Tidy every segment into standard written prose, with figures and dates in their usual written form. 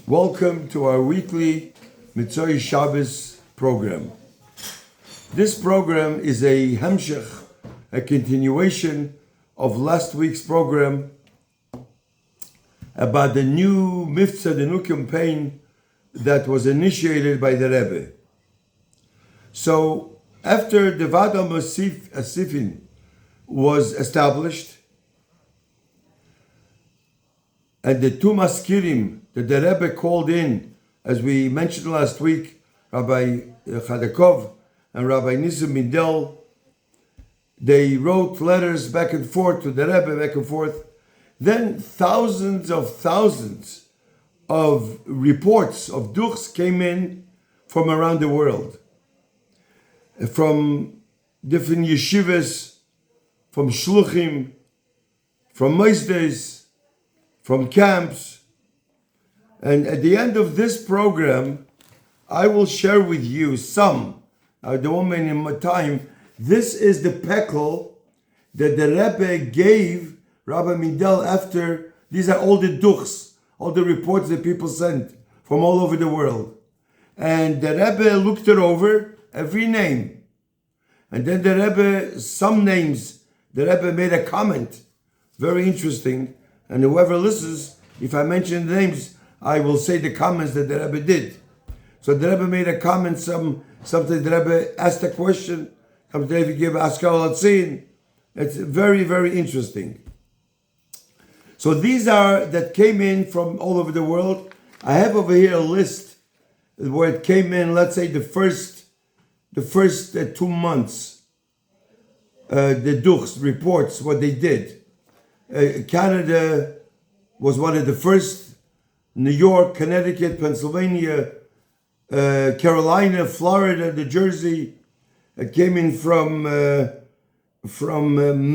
Welcome to our weekly Mitzvah Shabbos program. This program is a hemshech, a continuation of last week's program about the new mitzvah, the new campaign that was initiated by the Rabbi. So after the Vada Asifin was established, and the two maskirim that the Rebbe called in, as we mentioned last week, Rabbi Chadakov and Rabbi Nisim Mindel, they wrote letters back and forth to the Rebbe, back and forth. Then thousands of reports of duchs came in from around the world, from different yeshivas, from shluchim, from moisdes, from camps. And at the end of this program, I will share with you some, I don't mean in my time, this is the pekel that the Rebbe gave Rabbi Mindel after, these are all the duchs, all the reports that people sent from all over the world. And the Rebbe looked it over, every name. And then the Rebbe, some names, the Rebbe made a comment, very interesting. And whoever listens, if I mention the names, I will say the comments that the Rebbe did. So the Rebbe made a comment, something the Rebbe asked a question, the Rebbe gave Askal Hatzin. It's very, very interesting. So these are that came in from all over the world. I have over here a list where it came in, let's say the first 2 months, the Duchs reports what they did. Canada was one of the first, New York, Connecticut, Pennsylvania, Carolina, Florida, New Jersey. It came in from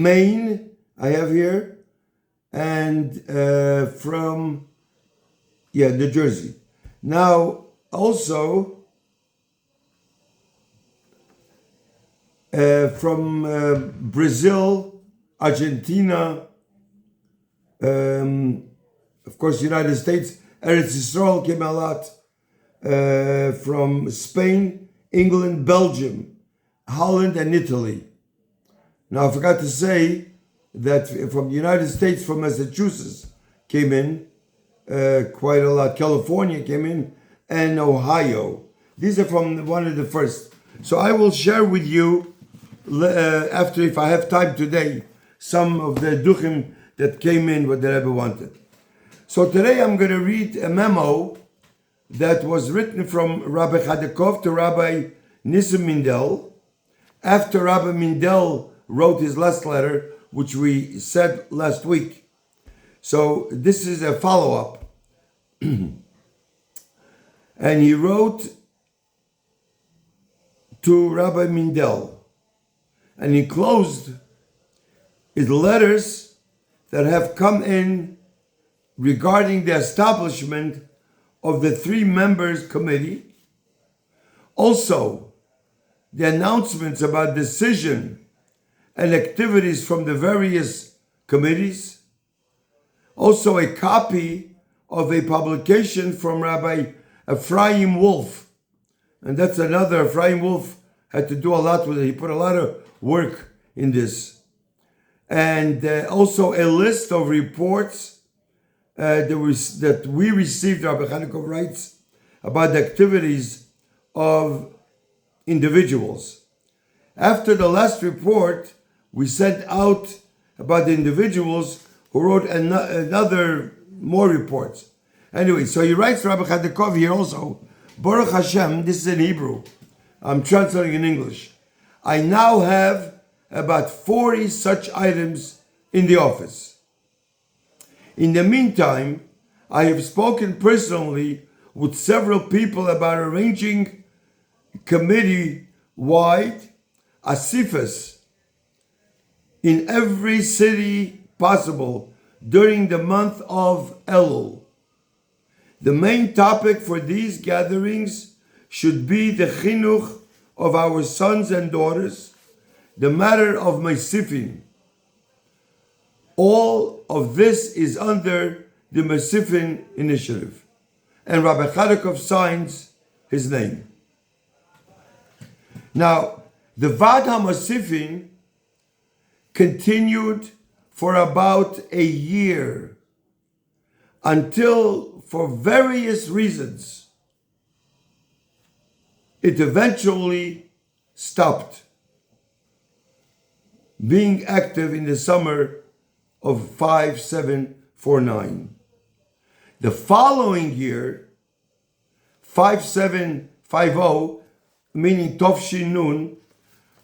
Maine, I have here, and from New Jersey. Now, also from Brazil, Argentina, of course, United States, Eretz Yisrael came a lot, from Spain, England, Belgium, Holland, and Italy. Now, I forgot to say that from the United States, from Massachusetts came in quite a lot. California came in, and Ohio. These are from one of the first. So I will share with you, after, if I have time today, some of the duchim that came in what the Rebbe wanted. So today I'm going to read a memo that was written from Rabbi Chadakov to Rabbi Nisim Mindel after Rabbi Mindel wrote his last letter, which we said last week. So this is a follow-up. And he wrote to Rabbi Mindel, and he closed his letters that have come in regarding the establishment of the 3 members committee. Also, the announcements about decision and activities from the various committees. Also, a copy of a publication from Rabbi Ephraim Wolf. And that's another, Ephraim Wolf had to do a lot with it. He put a lot of work in this. And also a list of reports that we received, Rabbi Chanukov writes, about the activities of individuals. After the last report, we sent out about the individuals who wrote another more reports. Anyway, so he writes, Rabbi Chadakov here also, Baruch Hashem, this is in Hebrew, I'm translating in English. I now have about 40 such items in the office. In the meantime, I have spoken personally with several people about arranging committee-wide asifas in every city possible during the month of Elul. The main topic for these gatherings should be the chinuch of our sons and daughters, the matter of Meisifin. All of this is under the Meisifin initiative. and Rabbi Chadakov signs his name. Now, the Vad HaMosifin continued for about a year until, for various reasons, it eventually stopped being active in the summer of 5749. The following year, 5750, meaning Tovshin Nun,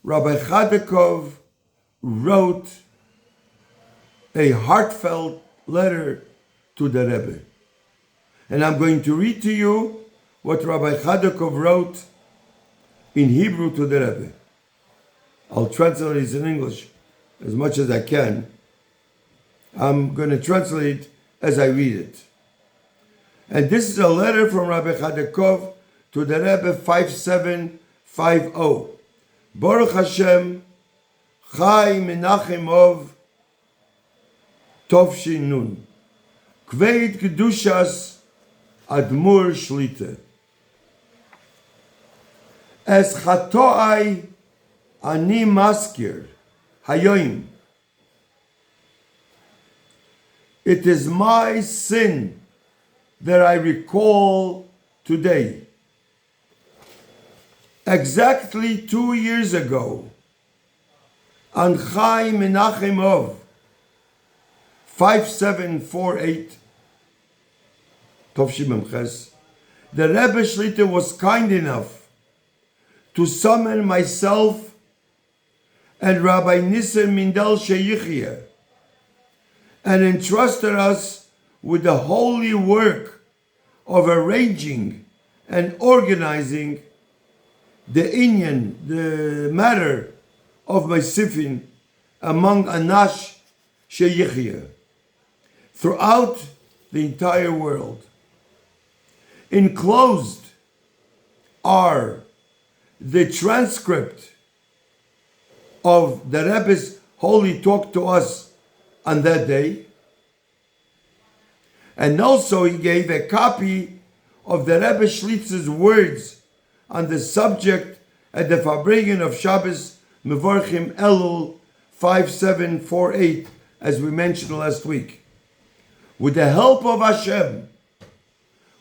Rabbi Chadakov wrote a heartfelt letter to the Rebbe. And I'm going to read to you what Rabbi Chadakov wrote in Hebrew to the Rebbe. I'll translate it in English as much as I can. I'm going to translate as I read it. And this is a letter from Rabbi Chadakov to the Rebbe 5750. Baruch Hashem, Chai Menachemov Tovshin Nun. Kveit Kedushas Admur Shlite. Es Chatoai Ani Maskir Hayoim. It is my sin that I recall today. Exactly 2 years ago, on Chai Menachemov, 5748, Tovshim Memches, the Rebbe Shlita was kind enough to summon myself and Rabbi Nissen Mindel Sheyichye and entrusted us with the holy work of arranging and organizing the inyan, the matter of my sifin among Anash Sheyichye throughout the entire world. Enclosed are the transcript of the Rebbe's holy talk to us on that day. And also he gave a copy of the Rebbe Shlitz's words on the subject at the Farbringen of Shabbos Mevorchim Elul 5748, as we mentioned last week. With the help of Hashem,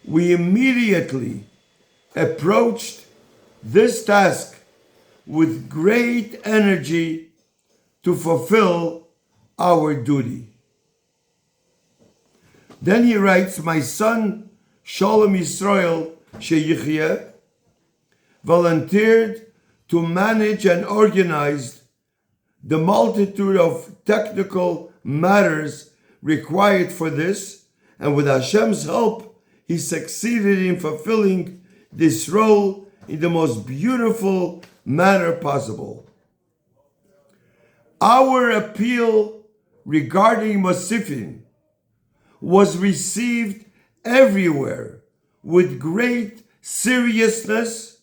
we immediately approached this task with great energy to fulfill our duty. Then he writes, my son Sholem Yisrael Sheyichye volunteered to manage and organize the multitude of technical matters required for this, and with Hashem's help, he succeeded in fulfilling this role in the most beautiful manner possible. Our appeal regarding Mosifin was received everywhere with great seriousness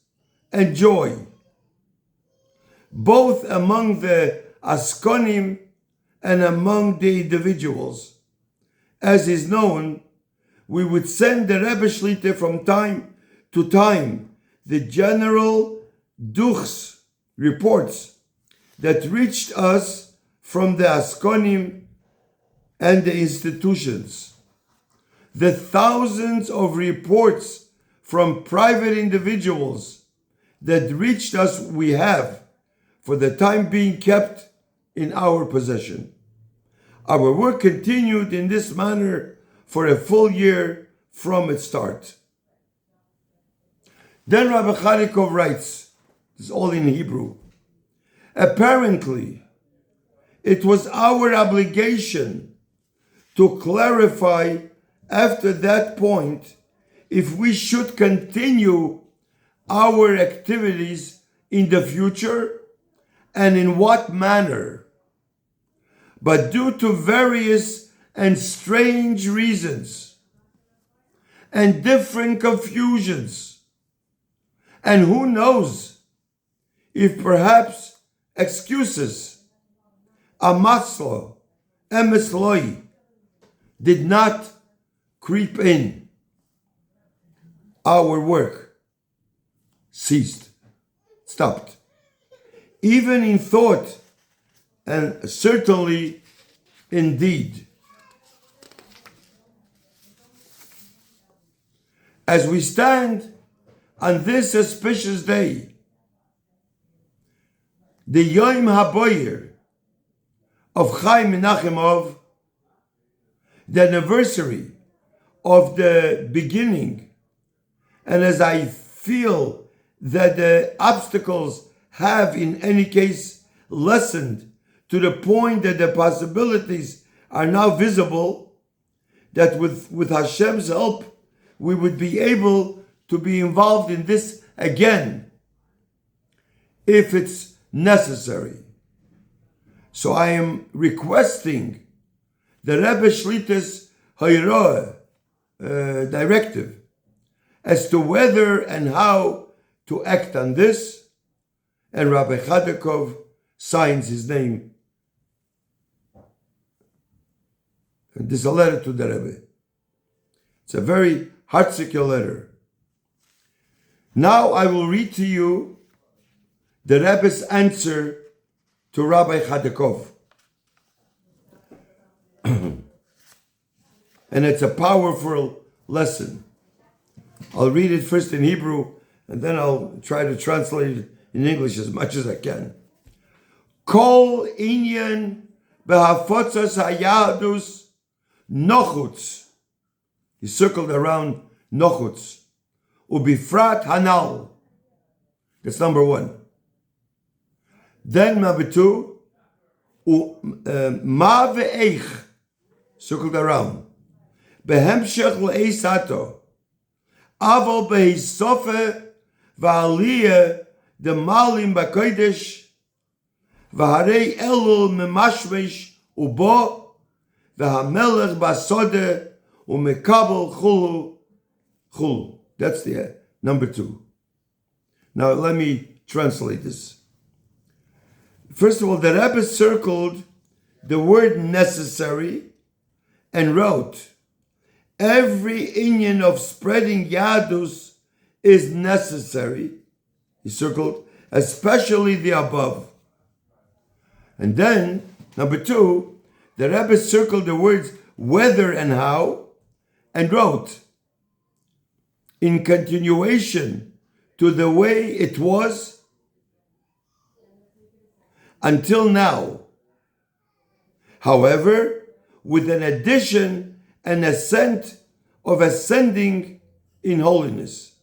and joy, both among the Askonim and among the individuals. As is known, we would send the Rebbe Shlita from time to time the general duchs reports that reached us from the Askonim and the institutions. The thousands of reports from private individuals that reached us we have, for the time being, kept in our possession. Our work continued in this manner for a full year from its start. Then Rabbi Chadakov writes, this is all in Hebrew, apparently it was our obligation to clarify after that point if we should continue our activities in the future and in what manner. But due to various and strange reasons and different confusions, and who knows if perhaps excuses, amaslo, emisloi, did not creep in. our work ceased, stopped, even in thought and certainly in deed. As we stand on this auspicious day, the Yom HaBoyer of Chaim Menachemov, the anniversary of the beginning, and as I feel that the obstacles have in any case lessened to the point that the possibilities are now visible, that with Hashem's help we would be able to be involved in this again if it's necessary. So I am requesting the Rebbe Shlita's Hayroah directive as to whether and how to act on this, and Rabbi Chadakov signs his name. And this is a letter to the Rebbe. It's a very heartsick letter. Now I will read to you the Rebbe's answer to Rabbi Chadakov. And it's a powerful lesson. I'll read it first in Hebrew, and then I'll try to translate it in English as much as I can. Kol inyan behafotzas hayadus nochutz. He circled around nochutz. Ubifrat hanal. That's number one. Then number two, ma ve'eich. Circled around. Behemshech le'eisato. Aval behisofe va'aliyah the malim b'kodesh v'harei elul memashmesh ubo v'hamelech b'sode u'mekabel chulu chulu. That's the number two. Now let me translate this. First of all, the Rebbe circled the word necessary and wrote, every inyan of spreading Yadus is necessary. He circled, especially the above. And then, number two, the Rebbe circled the words whether and how, and wrote, in continuation to the way it was until now. However, with an addition and ascent of ascending in holiness.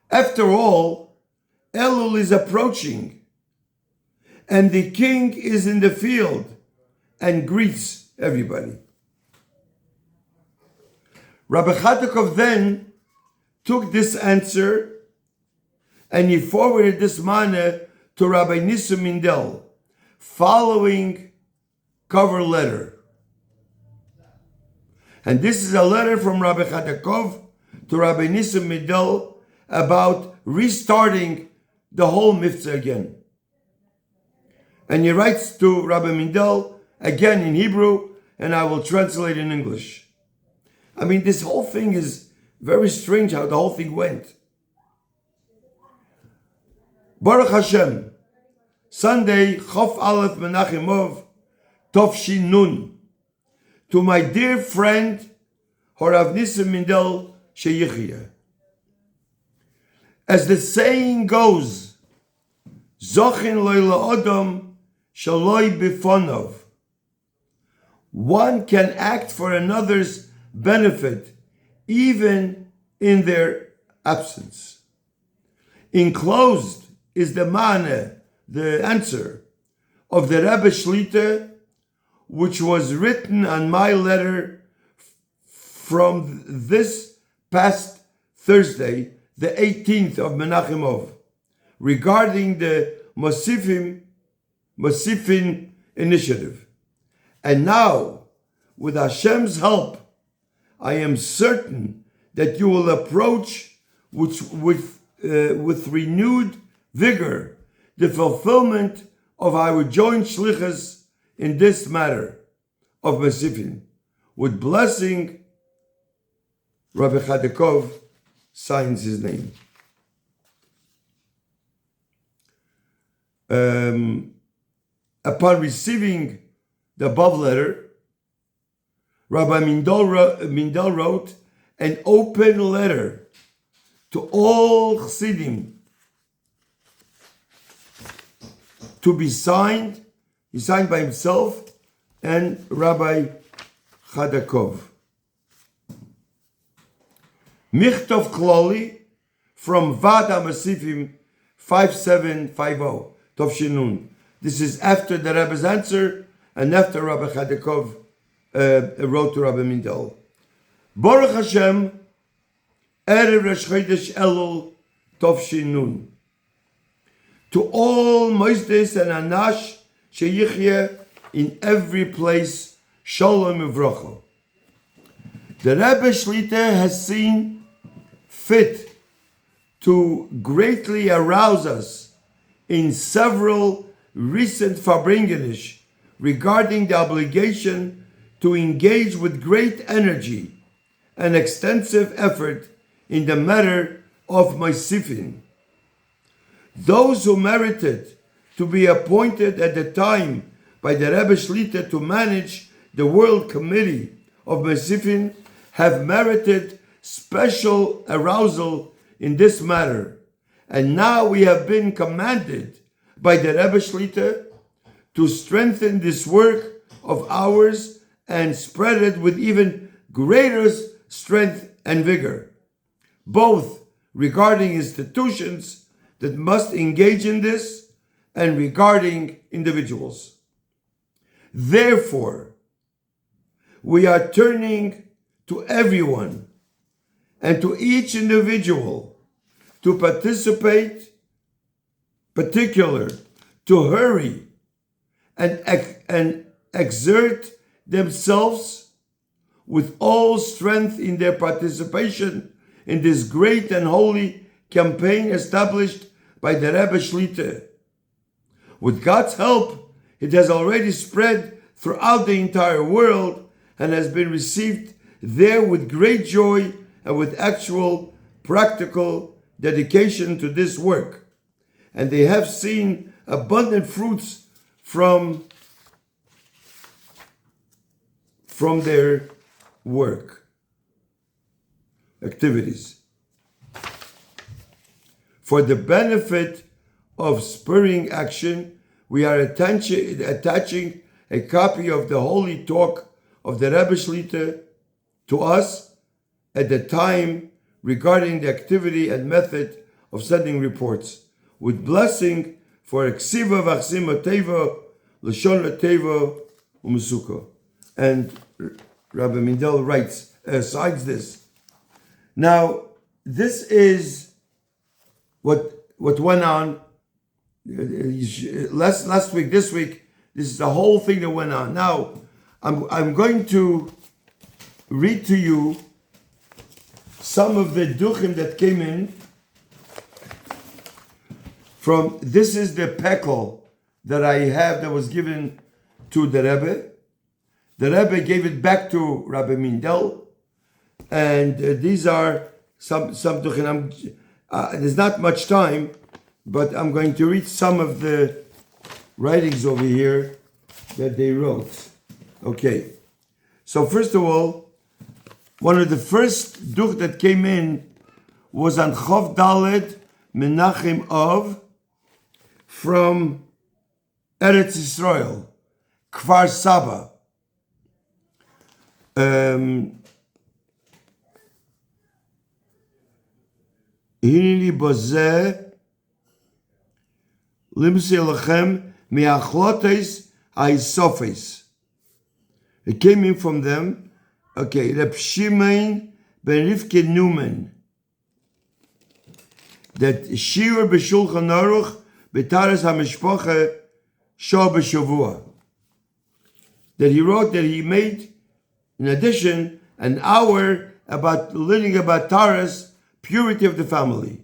After all, Elul is approaching, and the king is in the field and greets everybody. Rabbi Chadakov then took this answer and he forwarded this manna to Rabbi Nissim Mindel, following cover letter. And this is a letter from Rabbi Chadakov to Rabbi Nissim Mindel about restarting the whole mitzvah again. And he writes to Rabbi Mindel again in Hebrew, and I will translate in English. I mean, this whole thing is very strange how the whole thing went. Baruch Hashem, Sunday, Chof Aleph Menachemov, Tovshin Nun, to my dear friend, Horav Nissim Mindel Sheyichiyah. As the saying goes, Zochin loy la'odom shaloi bifonov. One can act for another's benefit even in their absence. Enclosed is the maneh, the answer of the Rebbe Shlita, which was written on my letter from this past Thursday, the 18th of Menachemov, regarding the Mosifin initiative. And now, with Hashem's help, I am certain that you will approach with renewed vigor the fulfillment of our joint shlichus in this matter of Mosifin. With blessing, Rabbi Chadakov signs his name. Upon receiving the above letter, Rabbi Mindel wrote an open letter to all Chassidim to be signed. He signed by himself and Rabbi Chadakov. Michtov Kloli from Vad HaMasifim 5750 Tovshinun. This is after the Rebbe's answer and after Rabbi Chadakov wrote to Rabbi Mindel. Baruch Hashem, Erev Rosh Chodesh Elul Tovshinun. To all Moisdes and Anash Sheyichye in every place, Shalom Uvracha. The Rebbe Shlita has seen fit to greatly arouse us in several recent Farbringenish regarding the obligation to engage with great energy and extensive effort in the matter of Moisifin. Those who merited to be appointed at the time by the Rebbe Shlita to manage the World Committee of Moisifin have merited special arousal in this matter, and now we have been commanded by the Rebbe Shlita to strengthen this work of ours and spread it with even greater strength and vigor, both regarding institutions that must engage in this and regarding individuals. Therefore, we are turning to everyone and to each individual to participate, particular, to hurry and exert themselves with all strength in their participation in this great and holy campaign established by the Rebbe Shlita. With God's help, it has already spread throughout the entire world and has been received there with great joy and with actual practical dedication to this work. And they have seen abundant fruits from their work activities. For the benefit of spurring action, we are attaching a copy of the holy talk of the Rebbe Shlita to us at the time regarding the activity and method of sending reports, with blessing for Eksiva Vachsima Teva, Lashon Teva, Umusuko. And Rabbi Mindel writes, cites this. Now, this is what went on last week, this week. This is the whole thing that went on. Now, I'm going to read to you some of the duchim that came in from, this is the pekel that I have that was given to the Rebbe. The Rebbe gave it back to Rabbi Mindel, and these are some duchim. There's not much time, but I'm going to read some of the writings over here that they wrote. Okay, so first of all, one of the first duch that came in was on Chov Daled Menachem Av from Eretz Yisrael, Kfar Saba. Hineni Bozeh Limsi Lachem Miachlotes Haisofes. It came in from them. Okay, Reb Shimon ben Rivke Newman. That Shir b'Shulchan Aruch b'Taras HaMishpacha Shah b'Shavua. That he wrote, that he made, in addition, an hour about learning about Taras, purity of the family.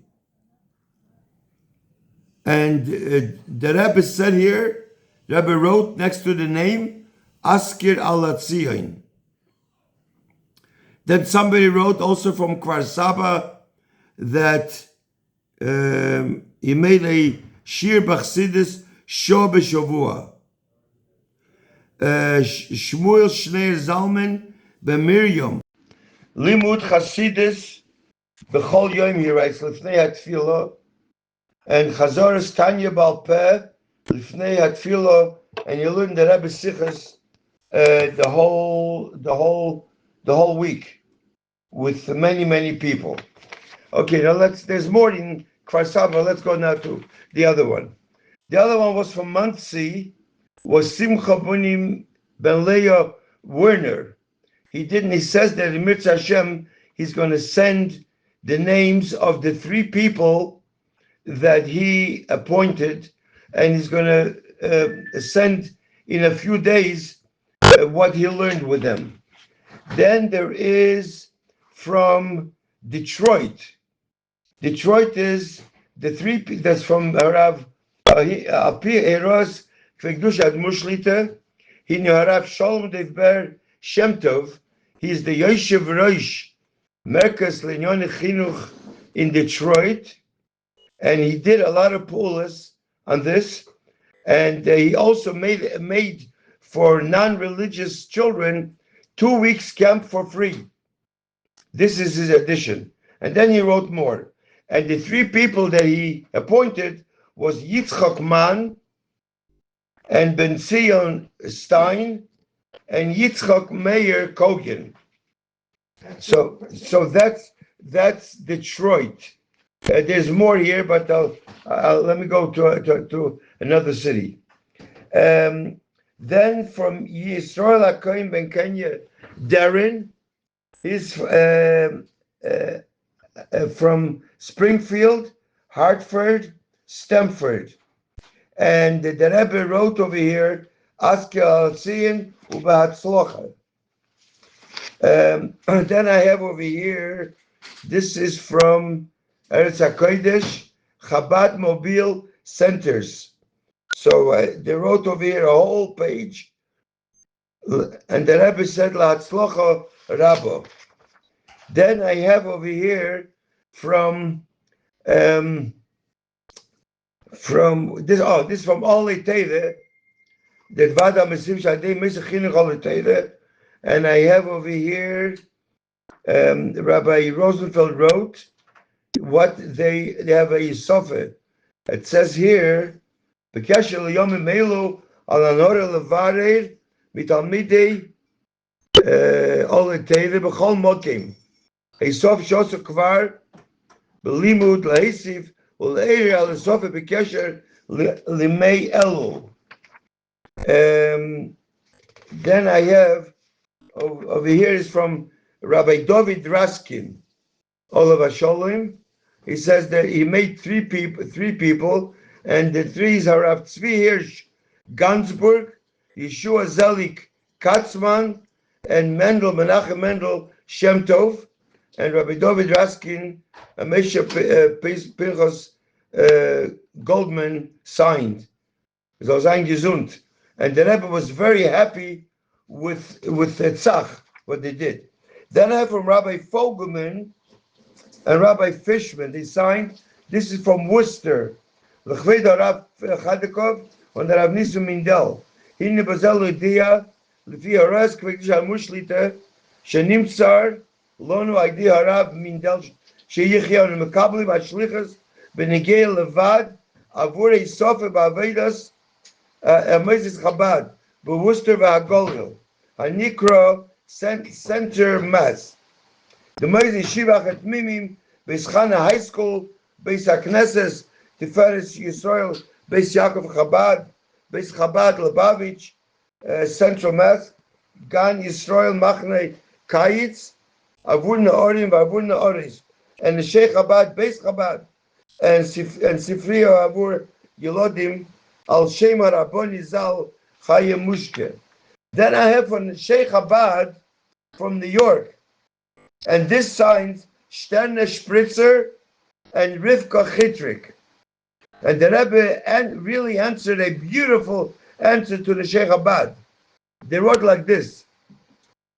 And the Rebbe said here, the Rebbe wrote next to the name, Askir al-Atzion. Then somebody wrote also from Kfar Saba, that he made a Shir Bachsidis Shah B'Shavua. Shmuel Shneir Zalman B'Miriam. Limud Chasidis B'Chol Yom, he writes, Lifnei HaTfilah, and Chazoras Tanya Bal Peh, Lifnei HaTfilah, and you learn the Rebbe Sichas the whole week with many people. Okay, now there's more in Kfar Saba. Let's go now to the other one. The other one was from Monsey, was Simcha Bunim Ben Leah Werner. He says that in Mirza Hashem, he's going to send the names of the 3 people that he appointed, and he's going to send in a few days what he learned with them. Then there is from Detroit. Detroit is the 3 that's from Rav Alpi Eros Kvegdush Admur Shlita. He knew Rav Shalom Devber Shem Tov. He's the Yoshev Rosh Merkaz Lenyone Chinuch in Detroit, and he did a lot of pulas on this, and he also made for non-religious children 2 weeks camp for free. This is his addition. And then he wrote more. And the 3 people that he appointed was Yitzchak Man and Ben Zion Stein and Yitzchak Meir Kogen. So that's Detroit. There's more here, but let me go to another city. Then from Yisrael HaKohen Ben Kenya, Darren, he's from Springfield, Hartford, Stamford. And the Rebbe wrote over here, Aske al-Tzion u'b'hatzlocha. Then I have over here, this is from Eretz HaKodesh, Chabad Mobile Centers. So they wrote over here a whole page, and the Rebbe said, L'hatzlocha Rabbo. Then I have over here from this is from Ole Teire, the Vada Mesim Shadei Mesach Chinuch Ole Teire, and I have over here Rabbi Rosenfeld wrote what they have a Yisofet. It says here, B'kasher l'yomim elu al anore levarer mitalmidei Ole Teire b'chol mokim. Yisof shosu kvar b'limud lahisiv u'leiri al Yisof b'kasher limei elu. Then I have over here is from Rabbi David Raskin, Olav Hasholim. He says that he made three people, and the threes are Rav Tzvi Hirsch Gansburg, Yeshua Zelik Katzman, and Menachem Mendel Shem Tov, and Rabbi David Raskin, Mesha Pinchas Goldman signed. So sein gesund. And the Rebbe was very happy with the tzach, what they did. Then I have from Rabbi Fogelman and Rabbi Fishman, they signed. This is from Worcester. L'chveda Rav Chadikov and Rav Nisu Mindel. Hine bazel idea, l'fi haras kvek shalmu shlita, shenimtzar, lonu idea Rav Mindel, sheyichya and mekabli v'ashlichas, benegei levad, avur eisofe ba'avedas, Moses Chabad, Worcester v'Hagolil, Hanikra Center Mass. The Moses Yeshiva Chetmimim, Beis Chana High School, Beis HaKnesses, Tiferes Yisrael, Beis Yaakov Chabad, Beis Chabad Lubavitch, Central Mass, Gan Yisrael Machne Kayitz, Avur Naorim v'Avur Naoris, and the Sheikh Chabad, Beis Chabad, and Sifriya Avur Yelodim, Al Shema Rabboni Zal Chayim Mushke. Then I have from the Sheikh Chabad from New York, and this signs Sterne Spritzer and Rivka Chitrik. And the Rebbe really answered a beautiful answer to the Sheikh Chabad. They wrote like this: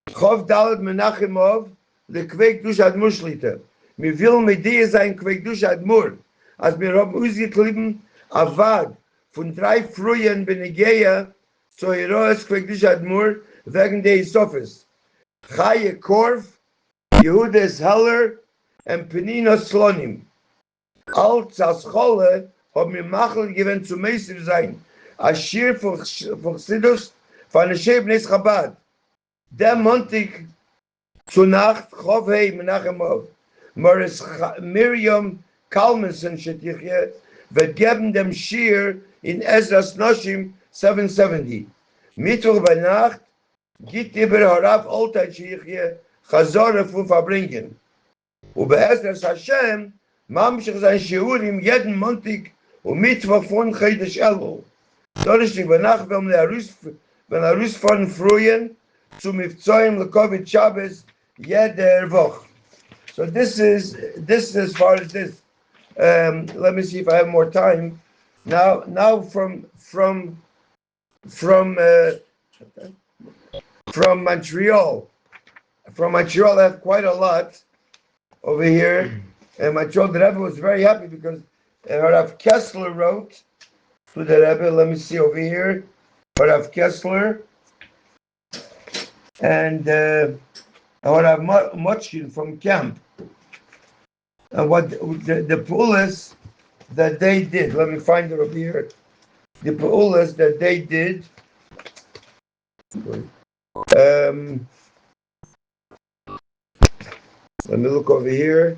Chov Dalet Menachemov Lekvei Kedushat Mushlita. mir will mit dir sein Quekdush Admur, als mir haben ausgeklippen, Avad, von 3 frühen Benegeia, zu Heroes Quekdush Admur, wegen der Isofis. Chaye Korf, Yehudes Heller, und Penina Slonim. Als Chole, haben mir Machel gewinnt zu Meister sein, als Schir von Chassidus, von der Schebnis Chabad. Der Montag zu Nacht, Chovhei Menachemov, Morris Miriam Kalmensen Shetichye, wird geben dem Schir in Ezras Noshim 770. Mittwoch bei Nacht, geht über Harav Oltai Shetichye, Chazore von Verbringen. Und bei Ezras Hashem, Mamshich sein Shiurim jeden Montag und Mittwoch von Chedesh Elul. Donnerstag bei Nacht, wenn Rus von Frühen zum Mifzoim Lekovit Shabbos jeder Woche. So this is as far as this. Let me see if I have more time. Now from Montreal. From Montreal, I have quite a lot over here. And Montreal, the Rebbe was very happy because Rav Kessler wrote to the Rebbe. Let me see over here. Rav Kessler and Rav Mochkin from camp. And what the pulas that they did. Let me find it over here. The pulas that they did. Let me look over here.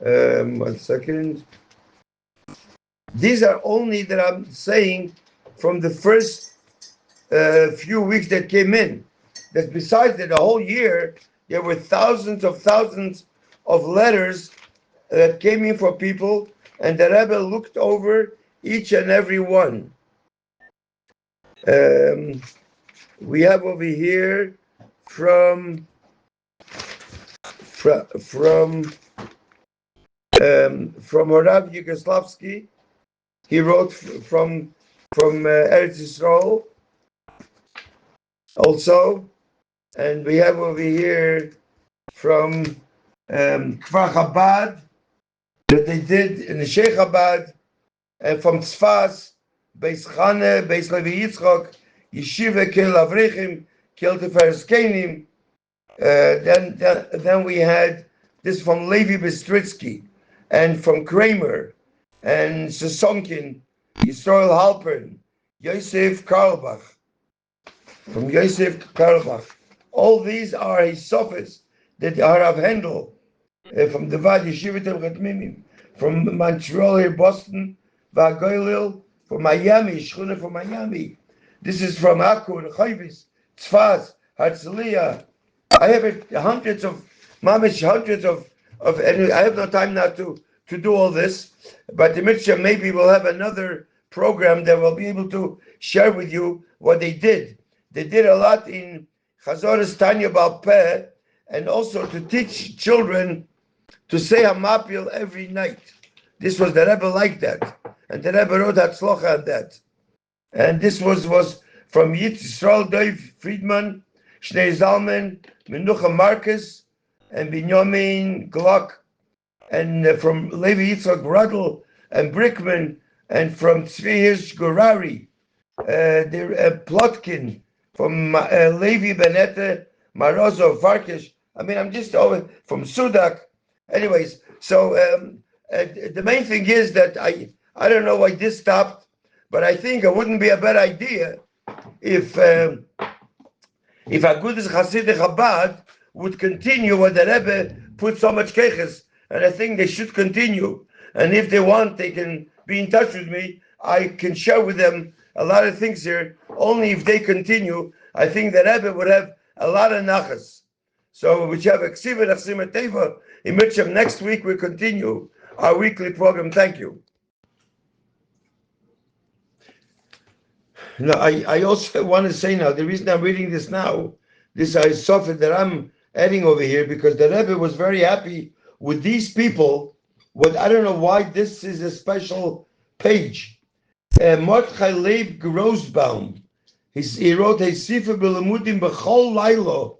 1 second. These are only that I'm saying from the first few weeks that came in. That besides that, the whole year there were thousands of letters that came in for people, and the Rebbe looked over each and every one. We have over here from Horav Yugoslavsky. He wrote from Eretz Yisrael also, and we have over here from Kfar Chabad that they did in the Sheikh Chabad, and from Tzfas, Beis Chane, Beis Levi Yitzchok, Yeshiva Kel Avrechim, Kel Teferes Kenim. Then we had this from Levi Bistritsky, and from Kramer, and Sosonkin, Yisrael Halpern, Yosef Karlbach, from Yosef Karlbach. All these are his sophists that are of Handel, from the Vad Yeshivat Chatmimim, from Montreal here, Boston, Vagoylil, from Miami, Shchuna from Miami. This is from Akkur, Chayvis, Tzfaz, Herzliya. I have hundreds of, and I have no time now to do all this, but the Mitzvah maybe we'll have another program that will be able to share with you what they did. They did a lot in Chazoras Tanya Bal Peh, and also to teach children to say Hamapil every night. This was the Rebbe like that, and the Rebbe wrote Hatzlocha on that. And this was from Yisrael Dov Friedman, Shnei Zalman, Menucha Marcus, and Binyamin Glock, and from Levi Yitzchak Radl and Brickman, and from Tzvi Hirsch Gorari, Plotkin, from Levi Benete, Marozov Farkish. I mean, I'm just over from Sudak. Anyways, so the main thing is that I don't know why this stopped, but I think it wouldn't be a bad idea if Agudas Chassidic Chabad would continue what the Rebbe put so much keches, and I think they should continue. And if they want, they can be in touch with me. I can share with them a lot of things here. Only if they continue, I think the Rebbe would have a lot of nachas. So we have a ksiva nachsim teva. In Mitzvah next week we continue our weekly program. Thank you. Now, I also want to say now, the reason I'm reading this now, this is something that I'm adding over here, because the Rebbe was very happy with these people. What I don't know why this is a special page. Mordechai Leib Grosbaum, he wrote a Sefer B'Lemudim B'chol Lailo,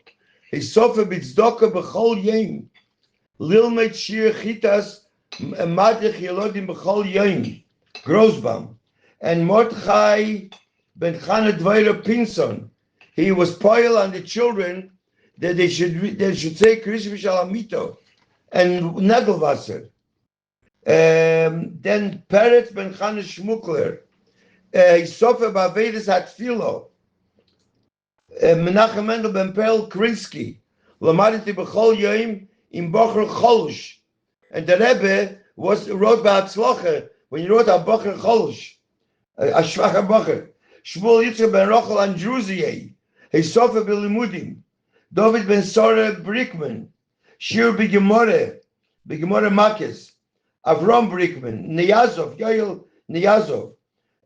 a Sofer B'Tzedakah B'chol Yom. Lilmet Shir Chitas Madich Yelodim B'chol Yom Grosbaum, and Mordechai ben Chana Dvaira Pinson. He was poil on the children that they should say Krish Vishalamito and Nagelwasser. Then Peretz ben Chana Shmukler. Sofer Bavedis Hatfilo. Menachem Mendel ben Perl Krinsky. Lamaditi B'chol Yom in Bocher Cholush. And the Rebbe wrote by Hatzlocher when he wrote a Bocher Cholush. A Shvacha Bocher. Shmuel Yitzchak ben Rochel and Druzier. Sofer B'limudim. David ben Sora Brickman. Shir B'Gemore Makis. Avram Brickman. Niyazov. Yoel Niyazov.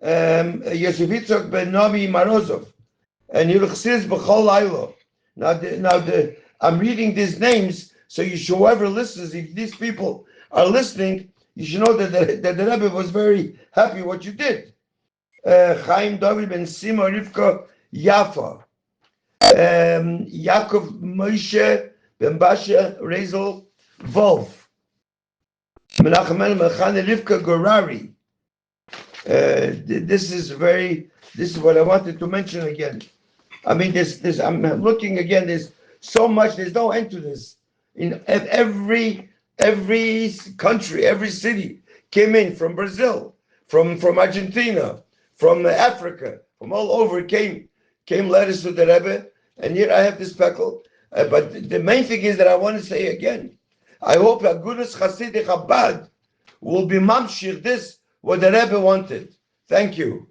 Yosef Yitzchak ben Nomi Marozov. And Yilchsiz B'chol Lailo. Now I'm reading these names, so you should, whoever listens, if these people are listening, you should know that the Rebbe was very happy what you did. Chaim David ben Sima Rivka Yafa. Yaakov Moshe ben Basha Rezel Wolf. Menachem Mechane Rivka Gorari. This is what I wanted to mention again. I mean, I'm looking again, there's so much, there's no end to this. In every country, every city came in from Brazil, from Argentina, from Africa, from all over came letters to the Rebbe, and here I have this peckle. But the main thing is that I want to say again, I hope Agudas Chasidei Chabad will be mamshir this, what the Rebbe wanted. Thank you.